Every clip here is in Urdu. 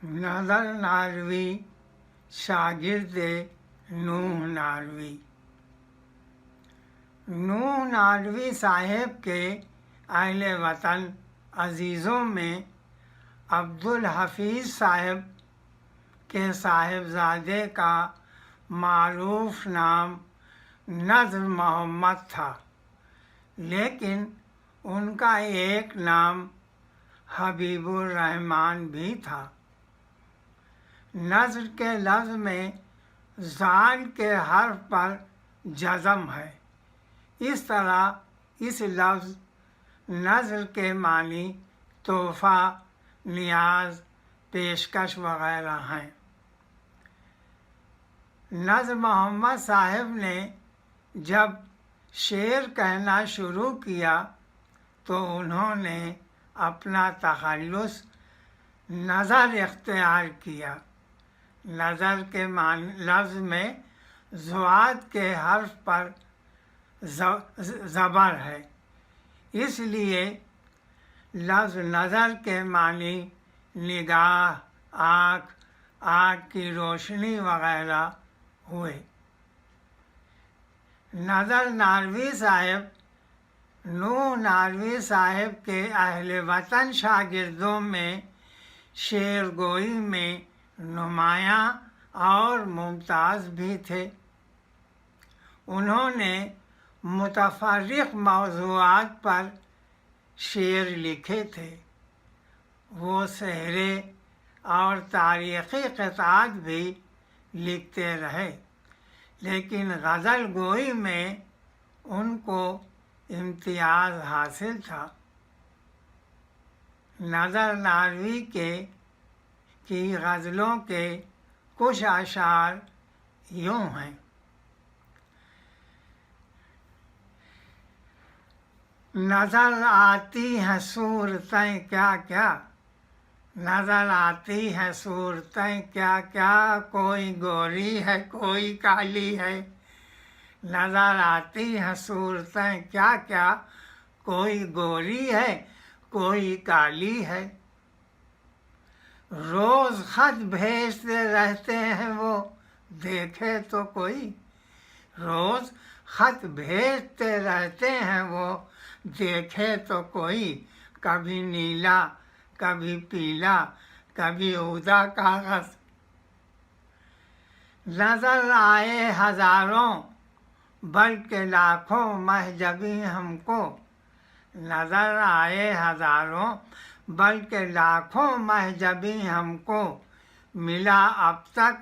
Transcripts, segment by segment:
نظر ناروی شاگرد نوح ناروی۔ نوح ناروی صاحب کے اہل وطن عزیزوں میں عبدالحفیظ صاحب کے صاحبزادے کا معروف نام نذر محمد تھا، لیکن ان کا ایک نام حبیب الرحمن بھی تھا۔ نذر کے لفظ میں ذال کے حرف پر جزم ہے، اس طرح اس لفظ نذر کے معنی تحفہ، نیاز، پیشکش وغیرہ ہیں۔ نذر محمد صاحب نے جب شعر کہنا شروع کیا تو انہوں نے اپنا تخلص نظر اختیار کیا۔ نظر کے لفظ میں ضاد کے حرف پر زبر ہے، اس لیے لفظ نظر کے معنی نگاہ، آنکھ کی روشنی وغیرہ ہوئے۔ نذر ناروی صاحب نوح ناروی صاحب کے اہل وطن شاگردوں میں شعر گوئی میں نمایاں اور ممتاز بھی تھے۔ انہوں نے متفرق موضوعات پر شعر لکھے تھے۔ وہ سحرے اور تاریخی قطعات بھی لکھتے رہے، لیکن غزل گوئی میں ان کو امتیاز حاصل تھا۔ نذر ناروی کی غزلوں کے کچھ اشعار یوں ہیں: نظر آتی ہیں صورتیں کیا کیا، نظر آتی ہیں صورتیں کیا کیا، کوئی گوری ہے کوئی کالی ہے، نظر آتی ہیں صورتیں کیا کیا، کوئی گوری ہے کوئی کالی ہے، روز خط بھیجتے رہتے ہیں وہ دیکھے تو کوئی، روز خط بھیجتے رہتے ہیں وہ دیکھے تو کوئی، کبھی نیلا کبھی پیلا کبھی ادا کاغذ، نظر آئے ہزاروں بلکہ لاکھوں مہ جبیں ہم کو، نظر آئے ہزاروں بلکہ لاکھوں مہ جبیں ہم کو، ملا اب تک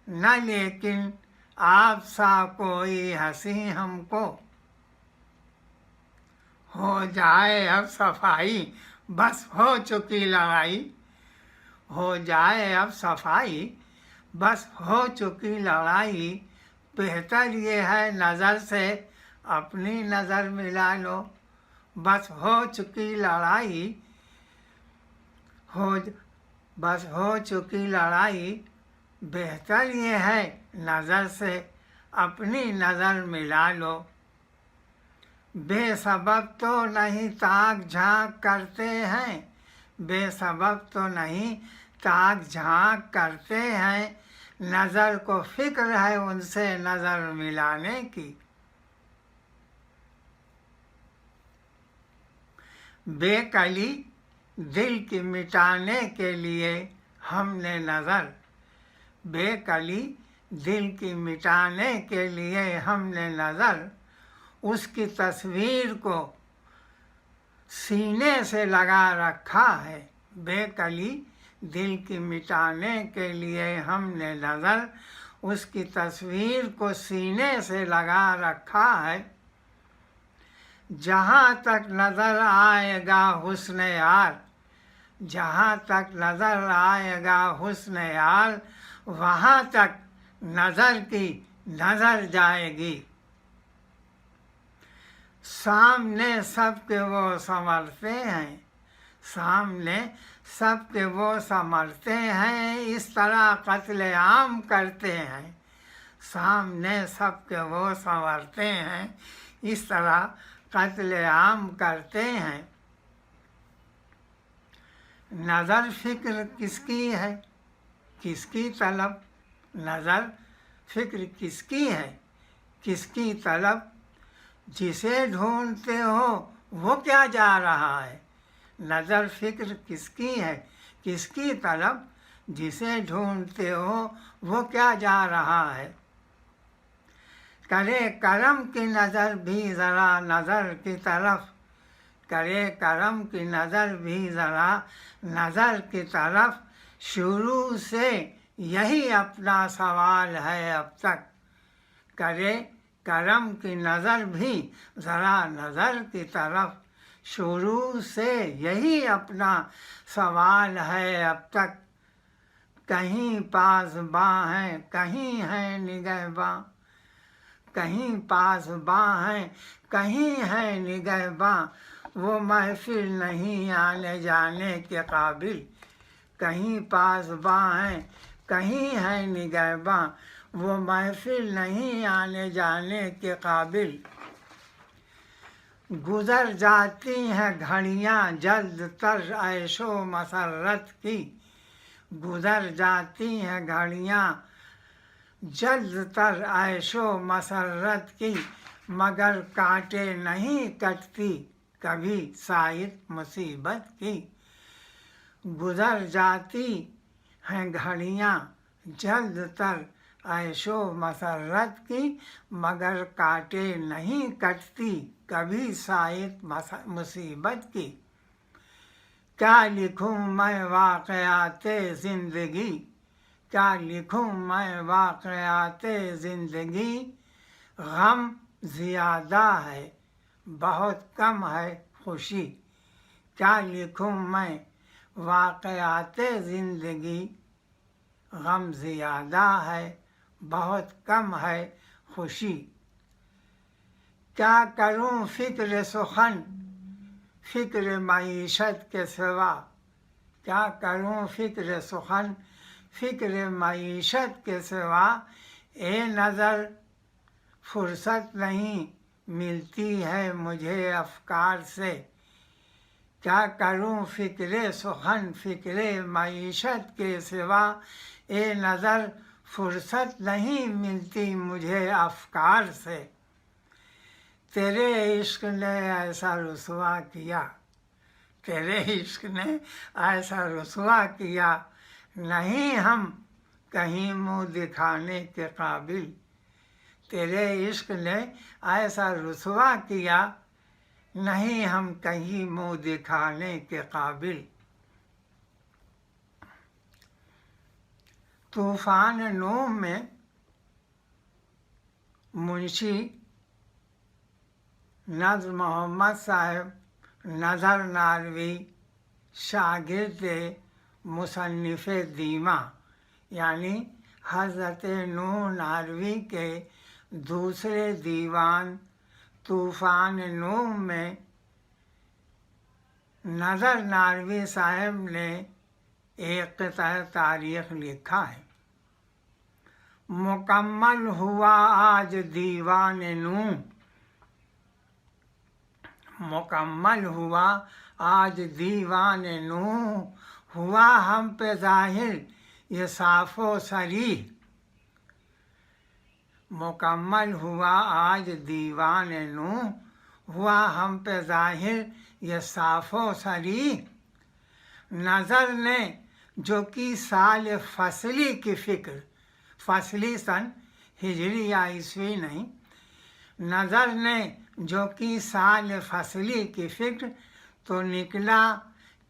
نہ لیکن آپ سا کوئی ہنسی ہم کو، ہو جائے اب صفائی بس ہو چکی لڑائی، ہو جائے اب صفائی بس ہو چکی لڑائی، بہتر یہ ہے نظر سے اپنی نظر ملا لو، بس ہو چکی لڑائی بس ہو چکی لڑائی، بہتر یہ ہے نظر سے اپنی نظر ملا لو، بے سبب تو نہیں تاک جھانک کرتے ہیں، بے سبب تو نہیں تاک جھانک کرتے ہیں، نظر کو فکر ہے ان سے نظر ملانے کی، بے کلی دل کی مٹانے کے لیے ہم نے نظر، بے کلی دل کی مٹانے کے لیے ہم نے نظر، اس کی تصویر کو سینے سے لگا رکھا ہے، بے کلی دل کی مٹانے کے لیے ہم نے نظر، اس کی تصویر کو سینے سے لگا رکھا ہے، جہاں تک نظر آئے گا حسن یار، جہاں تک نظر آئے گا حسن یار، وہاں تک نظر کی نظر جائے گی، سامنے سب کے وہ سنورتے ہیں، سامنے سب کے وہ سنورتے ہیں، اس طرح قتل عام کرتے ہیں، سامنے سب کے وہ سنورتے ہیں، اس طرح قتل عام کرتے ہیں، نظر فکر کس کی ہے کس کی طلب، نظر فکر کس کی ہے، کس کی طلب، جسے ڈھونڈتے ہو وہ کیا جا رہا ہے، نظر فکر کس کی ہے، کس کی طلب، جسے ڈھونڈتے ہو وہ کیا جا رہا ہے۔ کرے کرم کی نظر بھی ذرا نظر کی طرف، کرے کرم کی نظر بھی ذرا نظر کی طرف، شروع سے یہی اپنا سوال ہے اب تک، کرے کرم کی نظر بھی ذرا نظر کی طرف، شروع سے یہی اپنا سوال ہے اب تک، کہیں پاس باں ہیں کہیں ہیں نگہباں، کہیں پاس باں ہیں کہیں ہیں نگہباں، وہ محفل نہیں آنے جانے کے قابل، کہیں پاس باں ہیں کہیں ہیں نگہباں، وہ محفل نہیں آنے جانے کے قابل، گزر جاتی ہیں گھڑیاں جلد تر عیش و مسرت کی، گزر جاتی ہیں گھڑیاں جلد تر عیش و مسرت کی، مگر کاٹے نہیں کٹتی کبھی ساعت مصیبت کی، گزر جاتی ہیں گھڑیاں جلد تر عیش و مسرت کی، مگر کاٹے نہیں کٹتی کبھی ساعت مصیبت کی، کیا لکھوں میں واقعات زندگی، کیا لکھوں میں واقعات زندگی، غم زیادہ ہے بہت کم ہے خوشی، کیا لکھوں میں واقعات زندگی، غم زیادہ ہے بہت کم ہے خوشی، کیا کروں فکر سخن فکر معیشت کے سوا، کیا کروں فکر سخن فکر معیشت کے سوا، اے نظر فرصت نہیں ملتی ہے مجھے افکار سے، کیا کروں فکر سخن فکر معیشت کے سوا، اے نظر فرصت نہیں ملتی مجھے افکار سے، تیرے عشق نے ایسا رسوا کیا، تیرے عشق نے ایسا رسوا کیا، نہیں ہم کہیں منہ دکھانے کے قابل، تیرے عشق نے ایسا رسوا کیا، نہیں ہم کہیں منہ دکھانے کے قابل، طوفان نوح میں منشی نظم محمد صاحب نظر نانوی شاگرد مصنف دیمہ یعنی حضرت نوح نانوی کے دوسرے دیوان طوفان نوح میں نظر نانوی صاحب نے ایک قطعہ تاریخ لکھا ہے، مکمل ہوا آج دیوان نوح، مکمل ہوا آج دیوان نوح، ہوا ہم پہ ظاہر یہ صاف و صریح، مکمل ہوا آج دیوان نوح، ہوا ہم پہ ظاہر یہ صاف و صریح، نظر نے جو کی سال فصلی کی فکر، فصلی سن ہجری یا عیسوی نہیں، نظر نے جو کی سال فصلی کی فکر، تو نکلا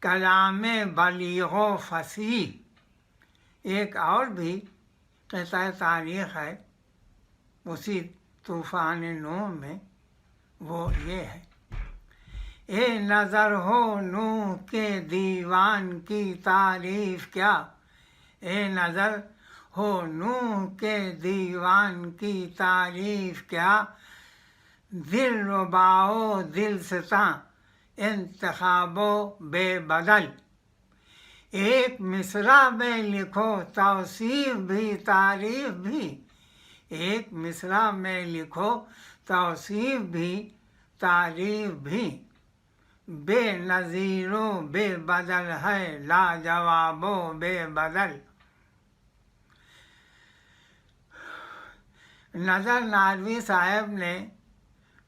کلام بلیغ و فصیح۔ ایک اور بھی قطعہ تاریخ ہے اسی طوفان نوح میں، وہ یہ ہے، اے نظر ہو نوح کے دیوان کی تعریف کیا، اے نظر ہو نوح کے دیوان کی تعریف کیا، دل رباؤ دل ستاں انتخاب و بے بدل، ایک مصرع میں لکھو توصیف بھی تعریف بھی، ایک مصرع میں لکھو توصیف بھی تعریف بھی، بے نظیر و بے بدل ہے لاجواب و بے بدل، نظر نانوی صاحب نے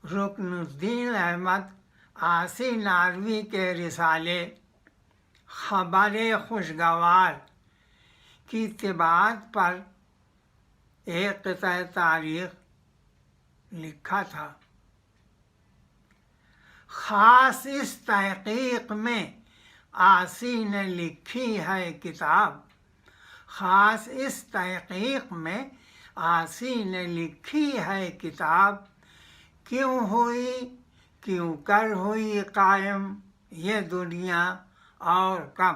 رکن الدین احمد عاصی نانوی کے رسالے خبر خوشگوار کی طباعت پر ایک قطعہ تاریخ لکھا تھا۔ خاص اس تحقیق میں عاصی نے لکھی ہے کتاب، خاص اس تحقیق میں عاصی نے لکھی ہے کتاب، کیوں کر ہوئی قائم یہ دنیا اور کب۔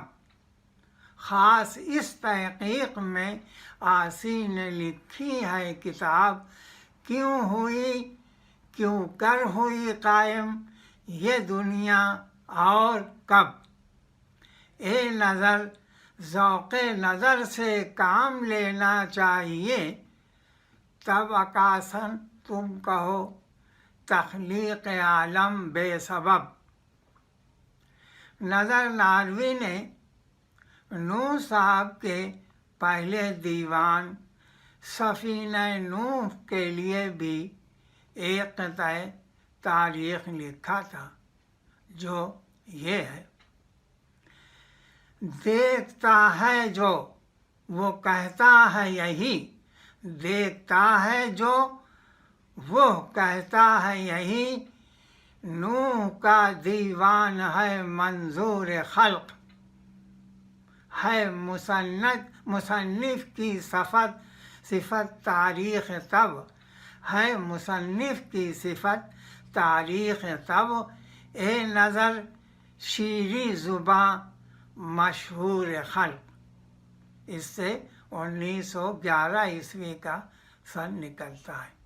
خاص اس تحقیق میں عاصی نے لکھی ہے کتاب، کیوں کر ہوئی قائم یہ دنیا اور کب۔ اے نظر ذوق نظر سے کام لینا چاہیے، تب اکاسن تم کہو تخلیق عالم بے سبب۔ نظر نانوی نے نوح صاحب کے پہلے دیوان سفینہ نوح کے لیے بھی ایک قطعہ تاریخ لکھا تھا، جو یہ ہے: دیکھتا ہے جو وہ کہتا ہے یہی، دیکھتا ہے جو وہ کہتا ہے یہی، نوح کا دیوان ہے منظور خلق، ہے مصنف کی صفت تاریخ تب، ہے مصنف کی صفت تاریخ تب۔ اے نظر شیریں زباں مشہور خلق۔ اس سے 1911 عیسوی کا سن نکلتا ہے۔